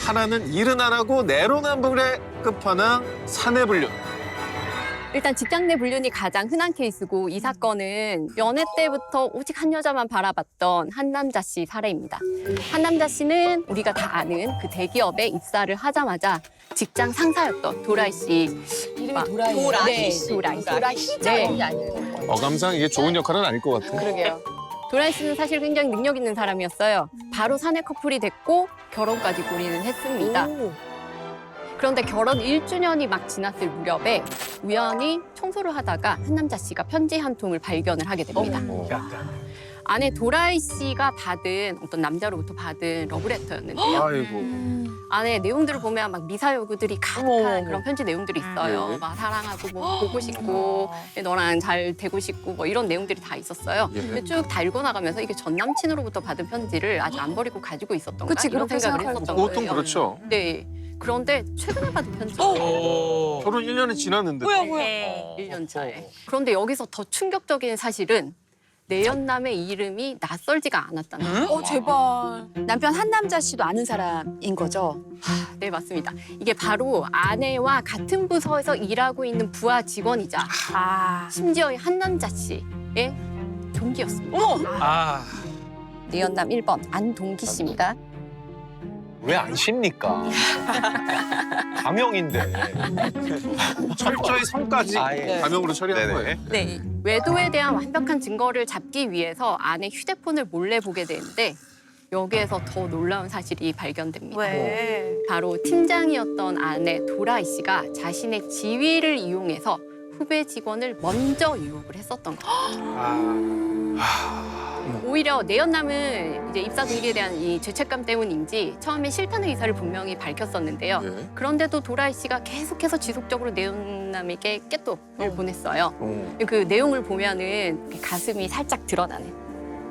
하나는 일은 안 하고 내로남불의 끝판왕 사내불륜. 일단 직장 내 불륜이 가장 흔한 케이스고 이 사건은 연애 때부터 오직 한 여자만 바라봤던 한 남자 씨 사례입니다. 한 남자 씨는 우리가 다 아는 그 대기업에 입사를 하자마자 직장 상사였던 도라이 씨. 이름이 도라이. 네, 도라이. 도라이 네. 아니에요. 어감상 이게 좋은 역할은 아닐 것 같아. 그러게요. 도라이 씨는 사실 굉장히 능력 있는 사람이었어요. 바로 사내 커플이 됐고 결혼까지 골인을 했습니다. 그런데 결혼 1주년이 막 지났을 무렵에 우연히 청소를 하다가 한 남자 씨가 편지 한 통을 발견을 하게 됩니다. 안에 도라이 씨가 받은 어떤 남자로부터 받은 러브레터였는데요. 아이고. 안에 내용들을 보면 막 미사 여구들이 가득한 그런 편지 내용들이 있어요. 네. 막 사랑하고 뭐 보고 싶고 너랑 잘 되고 싶고 뭐 이런 내용들이 다 있었어요. 예. 근데 쭉 다 읽어나가면서 이게 전 남친으로부터 받은 편지를 아직 안 버리고 가지고 있었던가 그치, 이런 그렇게 생각을 생각할 했었던 보통 거예요. 그렇죠. 네. 그런데 최근에 받은 편지. 결혼 1년이 지났는데. 뭐야? 네, 1년 차에. 그런데 여기서 더 충격적인 사실은 내연남의 이름이 낯설지가 않았다는 거예요. 제발. 남편 한 남자 씨도 아는 사람인 거죠? 네, 맞습니다. 이게 바로 아내와 같은 부서에서 일하고 있는 부하 직원이자 심지어 이 한 남자 씨의 동기였습니다. 내연남 1번 안동기 씨입니다. 왜 안 쉽니까? 가명인데. 철저히 성까지 예. 가명으로 처리한 네네. 거예요. 네, 외도에 대한 완벽한 증거를 잡기 위해서 아내 휴대폰을 몰래 보게 되는데 여기에서 더 놀라운 사실이 발견됩니다. 바로 팀장이었던 아내 도라이 씨가 자신의 지위를 이용해서 후배 직원을 먼저 유혹을 했었던 거예요. 오히려 내연남은 이제 입사 동기에 대한 이 죄책감 때문인지 처음에 싫다는 의사를 분명히 밝혔었는데요. 예. 그런데도 도라이 씨가 계속해서 지속적으로 내연남에게 깨톡을 보냈어요. 그 내용을 보면은 가슴이 살짝 드러나는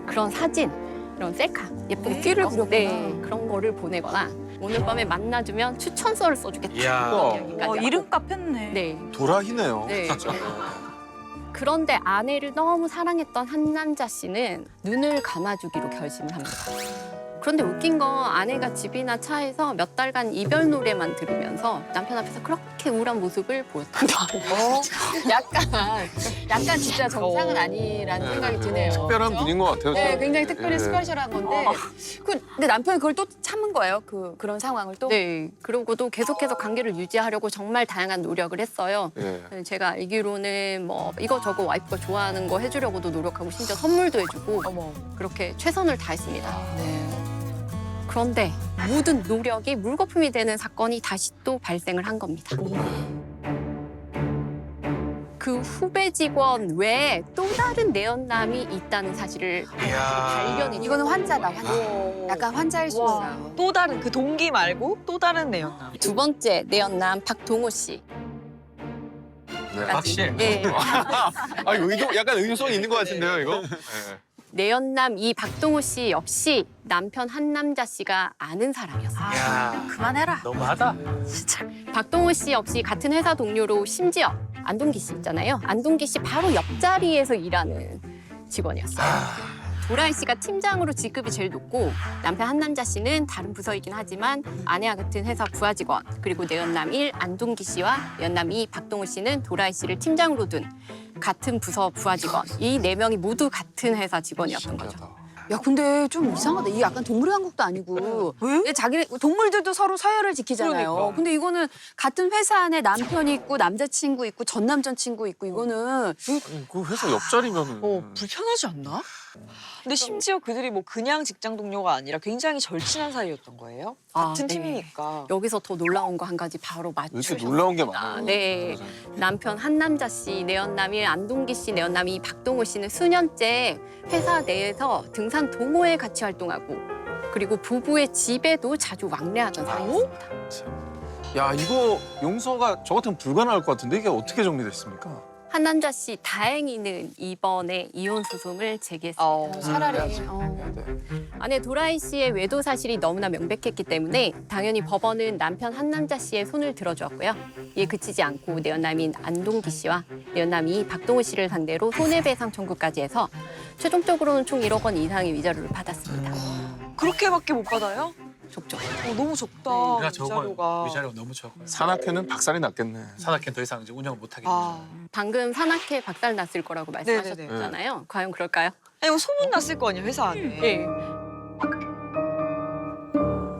그런 사진, 그런 셀카, 예쁜 끼를 부렸구나. 네, 그런 거를 보내거나 오늘 밤에 만나주면 추천서를 써주겠다. 이야. 이런 이야기까지. 이름값 했네. 네. 도라이네요. 네. 그런데 아내를 너무 사랑했던 한 남자 씨는 눈을 감아주기로 결심을 합니다. 그런데 웃긴 건 아내가 집이나 차에서 몇 달간 이별 노래만 들으면서 남편 앞에서 그렇게 우울한 모습을 보였던 거예요. 약간 진짜 정상은 아니라는 생각이 드네요. 특별한 분인 것 같아요. 네, 굉장히 특별히 예. 스페셜한 건데. 근데 남편이 그걸 또 참은 거예요? 그런 상황을 또? 네, 그러고도 계속해서 관계를 유지하려고 정말 다양한 노력을 했어요. 예. 제가 알기로는 뭐 이거저거 와이프가 좋아하는 거 해주려고도 노력하고 심지어 선물도 해주고 그렇게 최선을 다했습니다. 네. 그런데 모든 노력이 물거품이 되는 사건이 다시 또 발생을 한 겁니다. 그 후배 직원 외에 또 다른 내연남이 있다는 사실을 발견이. 이거는 환자다, 환자. 약간 환자일 수 있어요. 또 다른 그 동기 말고 또 다른 내연남. 두 번째 내연남 박동호 씨. 네. 확실. 네. 아, 약간 의도성이 있는 것 같은데요, 이거? 예. 내연남 이 박동호 씨 역시 남편 한 남자 씨가 아는 사람이었어요. 그만해라. 너무하다. 박동호 씨 역시 같은 회사 동료로 심지어 안동기 씨 있잖아요. 안동기 씨 바로 옆자리에서 일하는 직원이었어요. 도라이 씨가 팀장으로 직급이 제일 높고 남편 한 남자 씨는 다른 부서이긴 하지만 아내와 같은 회사 부하 직원, 그리고 내연남 1 안동기 씨와 내연남 2 박동호 씨는 도라이 씨를 팀장으로 둔 같은 부서 부하 직원, 이 네 명이 모두 같은 회사 직원이었던 거죠. 야, 근데 좀 이상하다. 이게 약간 동물의 왕국도 아니고. 왜? 자기네 동물들도 서로 서열을 지키잖아요. 그러니까. 근데 이거는 같은 회사 안에 남편이 있고 남자친구 있고 전 남자친구 있고 이거는 그 회사 옆자리면은. 불편하지 않나? 근데 심지어 그들이 뭐 그냥 직장 동료가 아니라 굉장히 절친한 사이였던 거예요? 같은 네. 팀이니까. 여기서 더 놀라운 거 한 가지 바로 이렇게 맞추셨습니다. 놀라운 게 많아요. 네. 남편 한 남자 씨, 내연남이 안동기 씨, 내연남이 박동호 씨는 수년째 회사 내에서 등산 동호회 같이 활동하고 그리고 부부의 집에도 자주 왕래하던 사이였습니다. 야, 이거 용서가 저 같으면 불가능할 것 같은데 이게 어떻게 정리됐습니까? 한 남자 씨 다행히는 이번에 이혼 소송을 제기했습니다. 차라리 아내 도라이 씨의 외도 사실이 너무나 명백했기 때문에 당연히 법원은 남편 한 남자 씨의 손을 들어주었고요. 이에 그치지 않고 내연남인 안동기 씨와 내연남이 박동호 씨를 상대로 손해배상 청구까지 해서 최종적으로는 총 1억 원 이상의 위자료를 받았습니다. 그렇게밖에 못 받아요? 적죠. 너무 적다. 내가 위자료가. 위자료가 너무 적어. 산악회는 박살이 났겠네. 산악회는 더 이상 이제 운영을 못 하겠네. 아. 방금 산악회 박살 났을 거라고 말씀하셨잖아요. 과연 그럴까요? 아니 뭐 소문 났을 거 아니야 회사 안에. 네.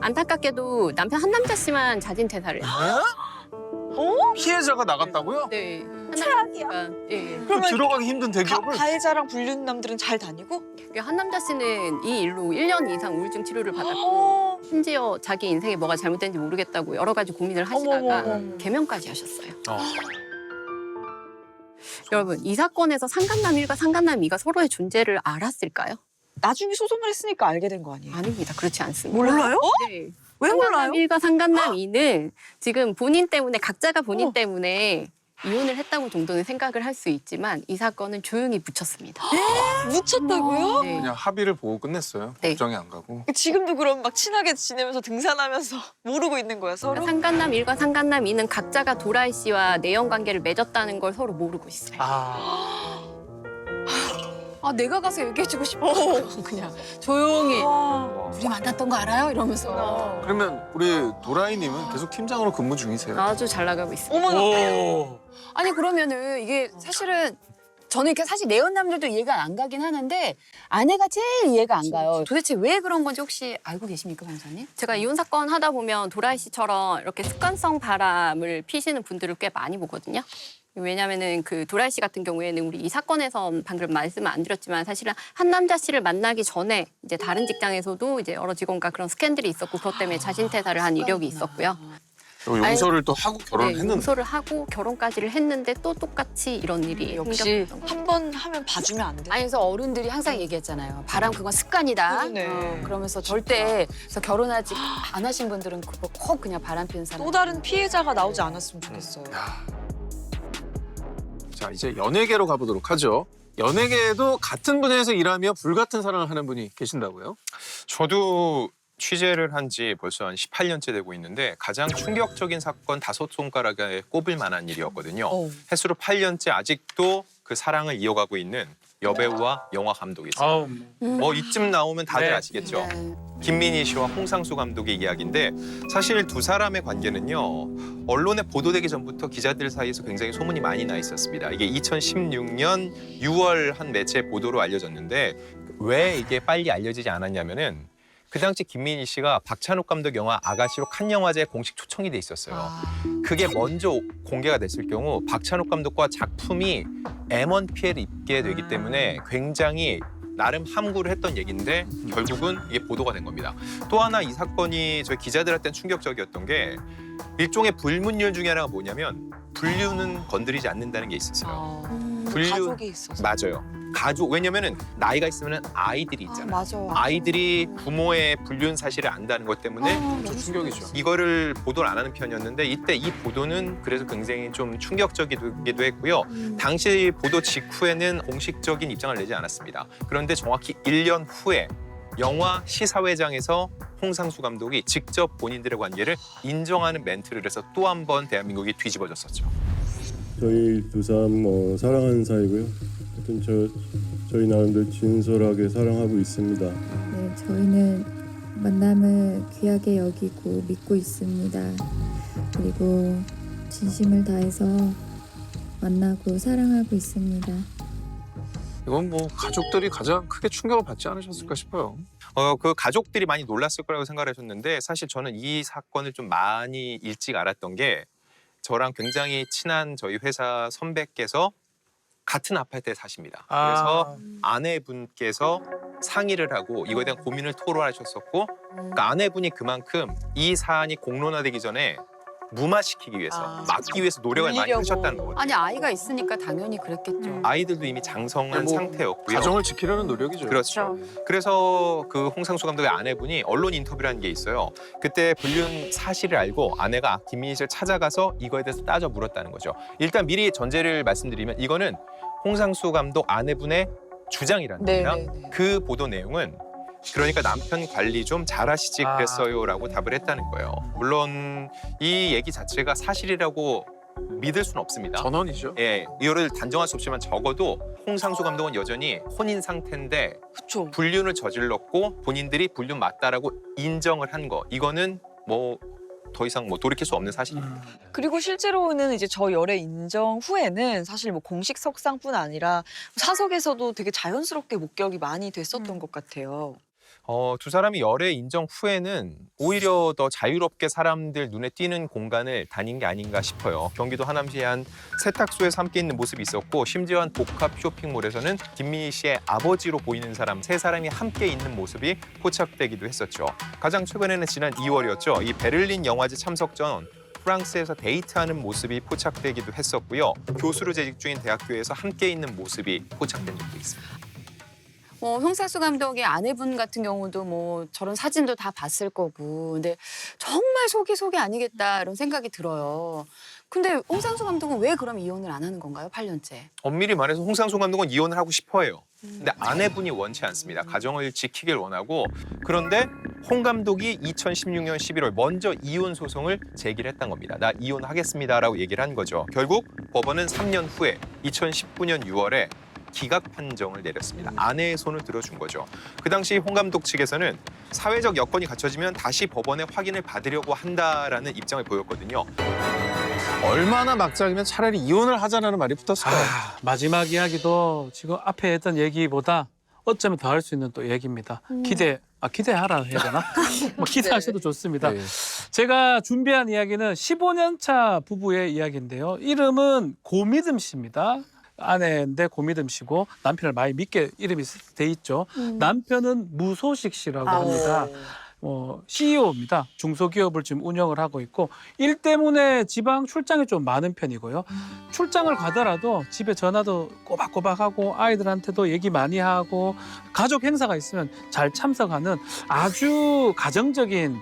안타깝게도 남편 한남자 씨만 자진 퇴사를 했어요. 피해자가 나갔다고요? 네. 최악이야. 예. 그러면 들어가기 힘든 대기업을. 가해자랑 불륜남들은 잘 다니고? 한남자 씨는 이 일로 1년 이상 우울증 치료를 받았고 어. 심지어 자기 인생에 뭐가 잘못된지 모르겠다고 여러 가지 고민을 하시다가 어머머머. 개명까지 하셨어요. 어. 여러분, 이 사건에서 상간남 1과 상간남 2가 서로의 존재를 알았을까요? 나중에 소송을 했으니까 알게 된 거 아니에요? 아닙니다. 그렇지 않습니다. 몰라요? 네. 왜 몰라요? 상간남 1과 상간남 2는 지금 본인 때문에 각자가 본인 때문에 이혼을 했다고 정도는 생각을 할 수 있지만 이 사건은 조용히 묻혔습니다. 묻혔다고요? 네. 그냥 합의를 보고 끝냈어요. 네. 법정에 안 가고. 지금도 그럼 막 친하게 지내면서 등산하면서 모르고 있는 거야 서로? 상간남 1과 상간남 2는 각자가 도라이 씨와 내연 관계를 맺었다는 걸 서로 모르고 있어요. 아 내가 가서 얘기해주고 싶어. 그냥 조용히. 우리 만났던 거 알아요? 이러면서. 그러면 우리 도라이님은 계속 팀장으로 근무 중이세요? 아주 잘 나가고 있습니다. 어머나. 오. 아니 그러면은 이게 사실은 저는 이렇게 사실 내연남들도 이해가 안 가긴 하는데 아내가 제일 이해가 안 가요. 도대체 왜 그런 건지 혹시 알고 계십니까, 변호사님? 제가 이혼 사건 하다 보면 도라이 씨처럼 이렇게 습관성 바람을 피시는 분들을 꽤 많이 보거든요. 왜냐면은 그 도라이 씨 같은 경우에는 우리 이 사건에서 방금 말씀을 안 드렸지만 사실은 한 남자 씨를 만나기 전에 이제 다른 직장에서도 이제 여러 직원과 그런 스캔들이 있었고 그것 때문에 자진 퇴사를 한 이력이 있었고요. 그리고 용서를 또 하고 결혼을 네, 했는데. 용서를 하고 결혼까지를 했는데 또 똑같이 이런 일이 역시. 생겼던 거예요. 한 번 하면 봐주면 안 돼? 아니 그래서 어른들이 항상 얘기했잖아요. 바람 그건 습관이다. 그러네. 그러면서 절대 그래서 결혼하지 안 하신 분들은 그거 꼭 그냥 바람 피는 사람. 또 다른 피해자가 나오지 않았으면 좋겠어요. 자, 이제 연예계로 가보도록 하죠. 연예계에도 같은 분야에서 일하며 불같은 사랑을 하는 분이 계신다고요? 저도 취재를 한 지 벌써 한 18년째 되고 있는데 가장 충격적인 사건 5손가락에 꼽을 만한 일이었거든요. 횟수로 8년째 아직도 그 사랑을 이어가고 있는 여배우와 영화 감독이 있어요. 아우. 뭐 이쯤 나오면 다들 네. 아시겠죠? 김민희 씨와 홍상수 감독의 이야기인데 사실 두 사람의 관계는요. 언론에 보도되기 전부터 기자들 사이에서 굉장히 소문이 많이 나 있었습니다. 이게 2016년 6월 한 매체 보도로 알려졌는데 왜 이게 빨리 알려지지 않았냐면은 그 당시 김민희 씨가 박찬욱 감독 영화 아가씨로 칸 영화제에 공식 초청이 돼 있었어요. 그게 먼저 공개가 됐을 경우 박찬욱 감독과 작품이 M1 피해를 입게 되기 때문에 굉장히 나름 함구를 했던 얘기인데 결국은 이게 보도가 된 겁니다. 또 하나 이 사건이 저희 기자들한테는 충격적이었던 게 일종의 불문율 중에 하나가 뭐냐면 불륜은 건드리지 않는다는 게 있었어요. 불륜 가족이 있어서. 맞아요. 가족 왜냐면은 나이가 있으면 아이들이 있잖아요. 맞아. 아이들이 부모의 불륜 사실을 안다는 것 때문에 좀 충격이죠. 이거를 보도를 안 하는 편이었는데 이때 이 보도는 그래서 굉장히 좀 충격적이기도 했고요. 당시 보도 직후에는 공식적인 입장을 내지 않았습니다. 그런데 정확히 1년 후에 영화 시사회장에서 홍상수 감독이 직접 본인들의 관계를 인정하는 멘트를 해서 또 한 번 대한민국이 뒤집어졌었죠. 저희 두 사람 사랑하는 사이고요. 하여튼 저희 나름대로 진솔하게 사랑하고 있습니다. 네, 저희는 만남을 귀하게 여기고 믿고 있습니다. 그리고 진심을 다해서 만나고 사랑하고 있습니다. 이건 뭐 가족들이 가장 크게 충격을 받지 않으셨을까 싶어요. 그 가족들이 많이 놀랐을 거라고 생각하셨는데 사실 저는 이 사건을 좀 많이 일찍 알았던 게 저랑 굉장히 친한 저희 회사 선배께서 같은 아파트에 사십니다. 그래서 아내분께서 상의를 하고 이거에 대한 고민을 토로하셨었고 그러니까 아내분이 그만큼 이 사안이 공론화되기 전에 무마시키기 위해서 막기 위해서 노력을 많이 물리려고. 하셨다는 거거든요. 아니 아이가 있으니까 당연히 그랬겠죠. 아이들도 이미 장성한 뭐 상태였고요. 가정을 지키려는 노력이죠. 그렇죠. 그래서 그 홍상수 감독의 아내분이 언론 인터뷰라는 게 있어요. 그때 불륜 사실을 알고 아내가 김민희 씨를 찾아가서 이거에 대해서 따져 물었다는 거죠. 일단 미리 전제를 말씀드리면 이거는 홍상수 감독 아내분의 주장이라는 겁니다. 네네네. 그 보도 내용은 그러니까 남편 관리 좀 잘하시지 그랬어요라고 답을 했다는 거예요. 물론 이 얘기 자체가 사실이라고 믿을 수는 없습니다. 전원이죠. 예, 이거를 단정할 수 없지만 적어도 홍상수 감독은 여전히 혼인 상태인데 그쵸. 불륜을 저질렀고 본인들이 불륜 맞다라고 인정을 한 거. 이거는 뭐 더 이상 뭐 돌이킬 수 없는 사실입니다. 그리고 실제로는 이제 저 열애 인정 후에는 사실 뭐 공식 석상뿐 아니라 사석에서도 되게 자연스럽게 목격이 많이 됐었던 것 같아요. 두 사람이 열애 인정 후에는 오히려 더 자유롭게 사람들 눈에 띄는 공간을 다닌 게 아닌가 싶어요. 경기도 하남시의 한 세탁소에서 함께 있는 모습이 있었고 심지어 한 복합 쇼핑몰에서는 김민희 씨의 아버지로 보이는 사람 3사람이 함께 있는 모습이 포착되기도 했었죠. 가장 최근에는 지난 2월이었죠. 이 베를린 영화제 참석 전 프랑스에서 데이트하는 모습이 포착되기도 했었고요. 교수로 재직 중인 대학교에서 함께 있는 모습이 포착된 적도 있습니다. 홍상수 감독의 아내분 같은 경우도 뭐 저런 사진도 다 봤을 거고, 근데 정말 속이 아니겠다 이런 생각이 들어요. 근데 홍상수 감독은 왜 그럼 이혼을 안 하는 건가요? 8년째. 엄밀히 말해서 홍상수 감독은 이혼을 하고 싶어해요. 근데 아내분이 원치 않습니다. 가정을 지키길 원하고. 그런데 홍 감독이 2016년 11월 먼저 이혼 소송을 제기를 했던 겁니다. 나 이혼하겠습니다라고 얘기를 한 거죠. 결국 법원은 3년 후에 2019년 6월에 기각 판정을 내렸습니다. 아내의 손을 들어준 거죠. 그 당시 홍 감독 측에서는 사회적 여건이 갖춰지면 다시 법원에 확인을 받으려고 한다라는 입장을 보였거든요. 얼마나 막장이면 차라리 이혼을 하자라는 말이 붙었을까요? 마지막 이야기도 지금 앞에 했던 얘기보다 어쩌면 더 할 수 있는 또 얘기입니다. 기대하라 해야 되나? 뭐 기대하셔도 좋습니다. 네. 제가 준비한 이야기는 15년 차 부부의 이야기인데요. 이름은 고미듬 씨입니다. 아내인데 고미듬 씨고 남편을 많이 믿게 이름이 돼 있죠. 남편은 무소식 씨라고 합니다. CEO입니다. 중소기업을 지금 운영을 하고 있고 일 때문에 지방 출장이 좀 많은 편이고요. 출장을 가더라도 집에 전화도 꼬박꼬박하고 아이들한테도 얘기 많이 하고 가족 행사가 있으면 잘 참석하는 아주 가정적인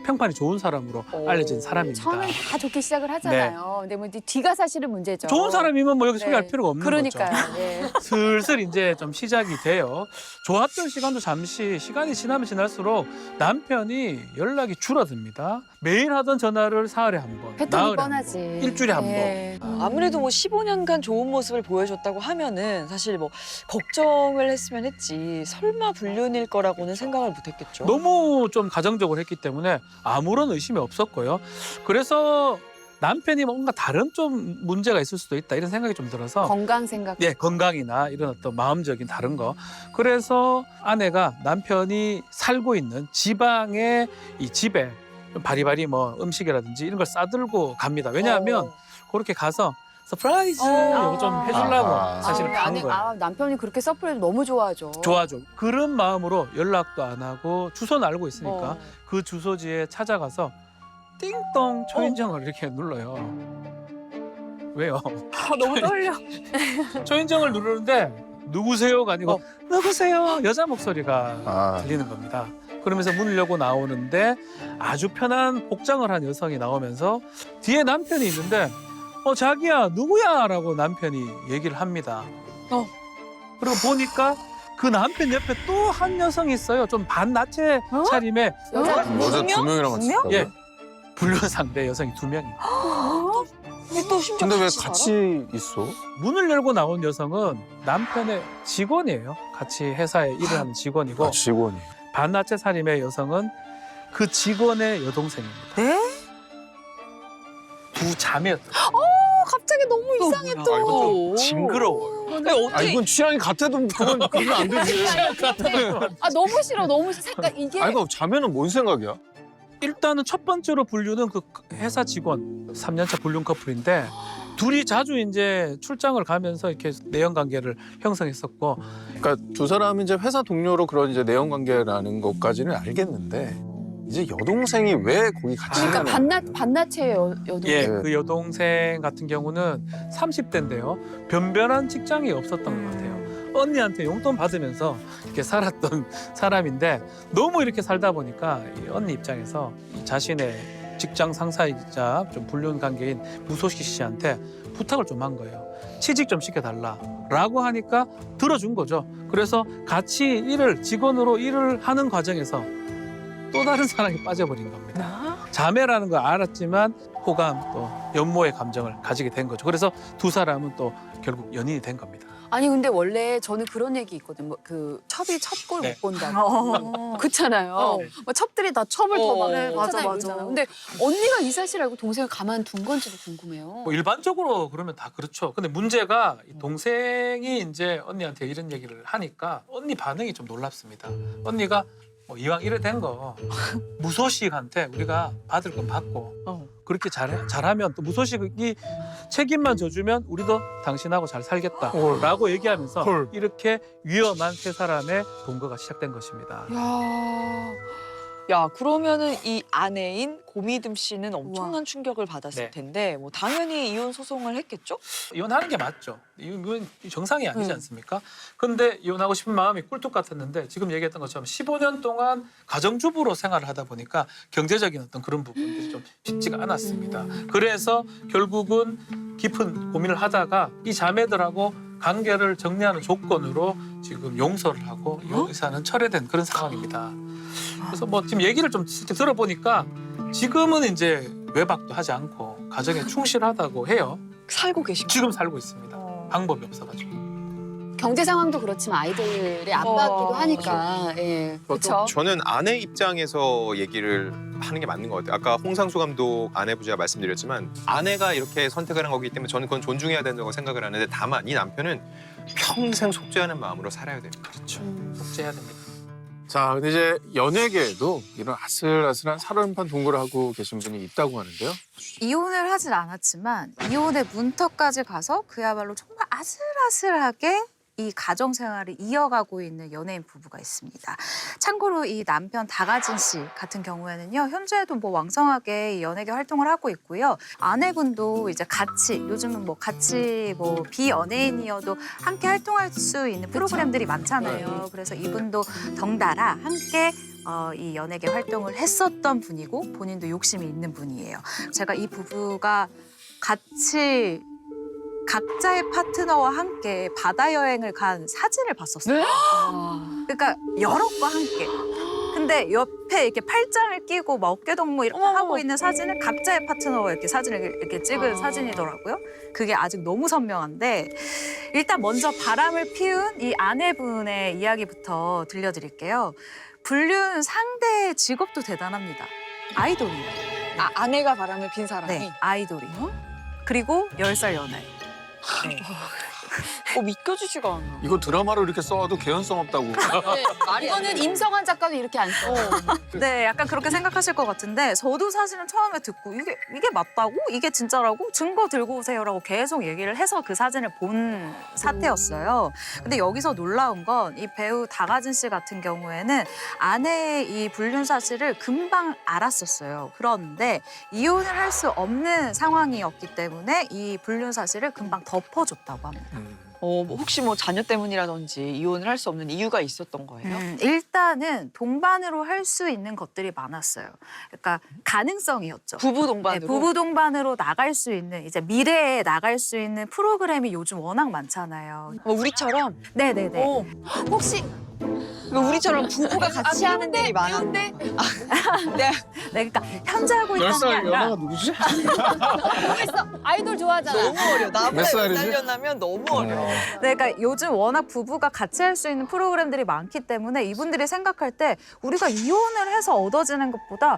평판이 좋은 사람으로 알려진 사람입니다. 처음엔 다 좋게 시작을 하잖아요. 근데 뭐 뒤가 사실은 문제죠. 좋은 사람이면 뭐 여기 네. 소개할 필요가 없는 그러니까요. 거죠. 네. 슬슬 이제 좀 시작이 돼요. 좋았던 시간도 잠시 시간이 지나면 지날수록 남편이 연락이 줄어듭니다. 매일 하던 전화를 사흘에 한 번, 패턴이 나흘에 한 뻔하지. 번, 일주일에 한 네. 아무래도 뭐 15년간 좋은 모습을 보여줬다고 하면은 사실 뭐 걱정을 했으면 했지 설마 불륜일 거라고는 생각을 못했겠죠. 너무 좀 가정적으로 했기 때문에 아무런 의심이 없었고요. 그래서 남편이 뭔가 다른 좀 문제가 있을 수도 있다 이런 생각이 좀 들어서 건강 생각. 예, 건강이나 이런 어떤 마음적인 다른 거. 그래서 아내가 남편이 살고 있는 지방의 이 집에 바리바리 뭐 음식이라든지 이런 걸 싸들고 갑니다. 왜냐하면 그렇게 가서 서프라이즈 이거 좀 해주려고 사실은 간 거예요. 남편이 그렇게 서프라이즈 너무 좋아하죠. 좋아죠. 그런 마음으로 연락도 안 하고 주소는 알고 있으니까 그 주소지에 찾아가서 띵동 초인종을 이렇게 눌러요. 왜요? 너무 떨려. 초인종을 누르는데 누구세요가 아니고 누구세요? 여자 목소리가 들리는 겁니다. 그러면서 문을 열고 나오는데 아주 편한 복장을 한 여성이 나오면서 뒤에 남편이 있는데 자기야 누구야? 라고 남편이 얘기를 합니다. 그리고 보니까 그 남편 옆에 또 한 여성이 있어요. 좀 반나체 차림의 여자 여자 2명이랑 같이 있다고요? 예, 불륜 상대 여성이 2명이. 또 심지어 근데 왜 살아? 같이 있어? 문을 열고 나온 여성은 남편의 직원이에요. 같이 회사에 일을 하는 직원이고 직원이. 반나체 살림의 여성은 그 직원의 여동생입니다. 네? 두 자매였다. 갑자기 너무 이상해 또. 이거 좀 징그러워요. 어떻게 이건 취향이 같아도 그건 안 되지. 너무 싫어. 너무 색깔 이게. 이거 자매는 뭔 생각이야? 일단은 첫 번째로 불륜은 그 회사 직원 3년차 불륜 커플인데 둘이 자주 이제 출장을 가면서 이렇게 내연 관계를 형성했었고 그러니까 두 사람이 이제 회사 동료로 그런 이제 내연 관계라는 것까지는 알겠는데 이제 여동생이 왜 거기 같이 그러니까 있는 반나체 여동. 예, 그 여동생 같은 경우는 30대인데요. 변변한 직장이 없었던 것 같아요. 언니한테 용돈 받으면서 이렇게 살았던 사람인데 너무 이렇게 살다 보니까 이 언니 입장에서 자신의 직장 상사이자 좀 불륜 관계인 무소식 씨한테 부탁을 좀 한 거예요. 취직 좀 시켜달라라고 하니까 들어준 거죠. 그래서 같이 직원으로 일을 하는 과정에서 또 다른 사랑에 빠져버린 겁니다. 자매라는 걸 알았지만 호감 또 연모의 감정을 가지게 된 거죠. 그래서 두 사람은 또 결국 연인이 된 겁니다. 아니 근데 원래 저는 그런 얘기 있거든요. 뭐 그 첩이 첩골 못 본다고. 그렇잖아요. 뭐 첩들이 다 첩을 더 막. 네, 맞아, 맞아. 근데 언니가 이 사실 알고 동생을 가만둔 건지도 궁금해요. 뭐 일반적으로 그러면 다 그렇죠. 근데 문제가 이 동생이 이제 언니한테 이런 얘기를 하니까 언니 반응이 좀 놀랍습니다. 언니가 뭐 이왕 이래 된 거 무소식한테 우리가 받을 건 받고 그렇게 잘하면 또 무소식이 책임만 져주면 우리도 당신하고 잘 살겠다라고 얘기하면서 이렇게 위험한 세 사람의 동거가 시작된 것입니다. 야, 그러면은 이 아내인 고미듬 씨는 엄청난 우와. 충격을 받았을 네. 텐데 뭐 당연히 이혼 소송을 했겠죠? 이혼하는 게 맞죠. 이건 정상이 아니지 않습니까? 근데 이혼하고 싶은 마음이 꿀뚝 같았는데 지금 얘기했던 것처럼 15년 동안 가정주부로 생활을 하다 보니까 경제적인 어떤 그런 부분들이 좀 쉽지가 않았습니다. 그래서 결국은 깊은 고민을 하다가 이 자매들하고 관계를 정리하는 조건으로 지금 용서를 하고 이혼 의사는 철회된 그런 상황입니다. 그래서 뭐 지금 얘기를 좀 들어보니까 지금은 이제 외박도 하지 않고 가정에 충실하다고 해요. 살고 계신 지금 살고 있습니다. 방법이 없어가지고. 경제 상황도 그렇지만 아이들의 아빠기도 하니까. 예. 그렇죠. 저는 아내 입장에서 얘기를 하는 게 맞는 것 같아요. 아까 홍상수 감독 아내부 제가 말씀드렸지만 아내가 이렇게 선택을 한 거기 때문에 저는 그건 존중해야 된다고 생각을 하는데 다만 이 남편은 평생 속죄하는 마음으로 살아야 됩니다. 그렇죠. 속죄해야 됩니다. 자, 근데 이제 연예계에도 이런 아슬아슬한 살얼음판 동거를 하고 계신 분이 있다고 하는데요. 이혼을 하진 않았지만 이혼의 문턱까지 가서 그야말로 정말 아슬아슬하게 이 가정 생활을 이어가고 있는 연예인 부부가 있습니다. 참고로 이 남편 다가진 씨 같은 경우에는요, 현재도 뭐 왕성하게 이 연예계 활동을 하고 있고요. 아내분도 이제 같이 요즘은 뭐 같이 뭐 비연예인이어도 함께 활동할 수 있는 프로그램들이 많잖아요. 그래서 이분도 덩달아 함께 이 연예계 활동을 했었던 분이고 본인도 욕심이 있는 분이에요. 제가 이 부부가 같이 각자의 파트너와 함께 바다 여행을 간 사진을 봤었어요. 그러니까 여럿과 함께. 근데 옆에 이렇게 팔짱을 끼고 막 어깨동무 이렇게 하고 있는 사진을 각자의 파트너와 이렇게 사진을 이렇게 찍은 사진이더라고요. 그게 아직 너무 선명한데 일단 먼저 바람을 피운 이 아내분의 이야기부터 들려드릴게요. 불륜 상대의 직업도 대단합니다. 아이돌이에요. 아, 아내가 바람을 핀 사람이? 네, 아이돌이요. 그리고 10살 연하예요. 네. 믿겨지지가 않아. 이거 드라마로 이렇게 써도 개연성 없다고. 이거는 임성환 작가도 이렇게 안 써. 네, 약간 그렇게 생각하실 것 같은데 저도 사실은 처음에 듣고 이게 맞다고? 이게 진짜라고? 증거 들고 오세요라고 계속 얘기를 해서 그 사진을 본 사태였어요. 근데 여기서 놀라운 건 이 배우 다가진 씨 같은 경우에는 아내의 이 불륜 사실을 금방 알았었어요. 그런데 이혼을 할 수 없는 상황이었기 때문에 이 불륜 사실을 금방 덮어줬다고 합니다. 뭐 혹시 뭐 자녀 때문이라든지 이혼을 할 수 없는 이유가 있었던 거예요? 일단은 동반으로 할 수 있는 것들이 많았어요. 그러니까 가능성이었죠. 부부 동반으로? 네, 부부 동반으로 나갈 수 있는 이제 미래에 나갈 수 있는 프로그램이 요즘 워낙 많잖아요. 우리처럼? 네네네. 혹시 우리처럼 부부가 같이 하는 일이 많은데. 네, 그러니까 현재 하고 있다는 게 아니라 누구지? 모르겠어. 아이돌 좋아하잖아. 너무 어려. 나보다 몇 살이지? 4년 나면 너무 어려. 네, 그러니까 요즘 워낙 부부가 같이 할 수 있는 프로그램들이 많기 때문에 이분들이 생각할 때 우리가 이혼을 해서 얻어지는 것보다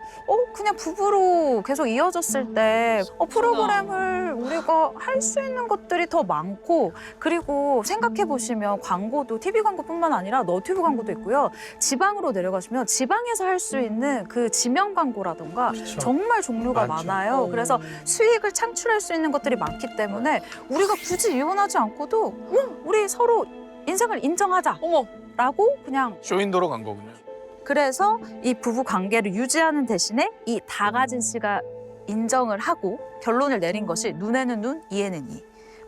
그냥 부부로 계속 이어졌을 때 프로그램을 우리가 할 수 있는 것들이 더 많고 그리고 생각해 보시면 광고도 TV 광고뿐만 아니라 너튜브 광고도 있고요. 지방으로 내려가시면 지방에서 할 수 있는 그 지명 광고라던가 정말 종류가 많죠. 많아요. 그래서 수익을 창출할 수 있는 것들이 많기 때문에 우리가 굳이 이혼하지 않고도 우리 서로 인생을 인정하자라고 그냥 쇼윈도로 간 거군요. 그래서 이 부부 관계를 유지하는 대신에 이 다가진 씨가 인정을 하고 결론을 내린 것이 눈에는 눈, 이에는 이.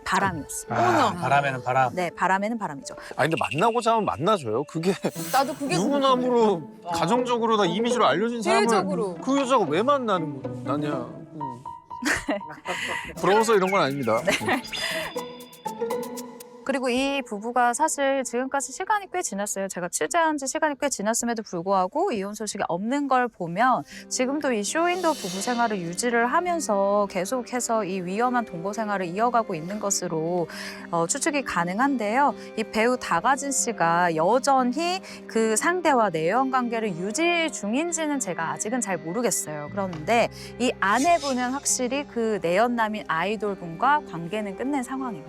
바람이었습니다. 바람에는 바람. 네, 바람에는 바람이죠. 아니 근데 만나고자 하면 만나줘요. 그게 나도 그게 유부남으로 가정적으로 다 이미지로 알려진 사람을 대외적으로. 그 여자가 왜 만나는 거냐. 부러워서 이런 건 아닙니다. 그리고 이 부부가 사실 지금까지 시간이 꽤 지났어요. 제가 취재한 지 시간이 꽤 지났음에도 불구하고 이혼 소식이 없는 걸 보면 지금도 이 쇼윈도 부부 생활을 유지를 하면서 계속해서 이 위험한 동거 생활을 이어가고 있는 것으로 추측이 가능한데요. 이 배우 다가진 씨가 여전히 그 상대와 내연 관계를 유지 중인지는 제가 아직은 잘 모르겠어요. 그런데 이 아내분은 확실히 그 내연남인 아이돌분과 관계는 끝낸 상황입니다.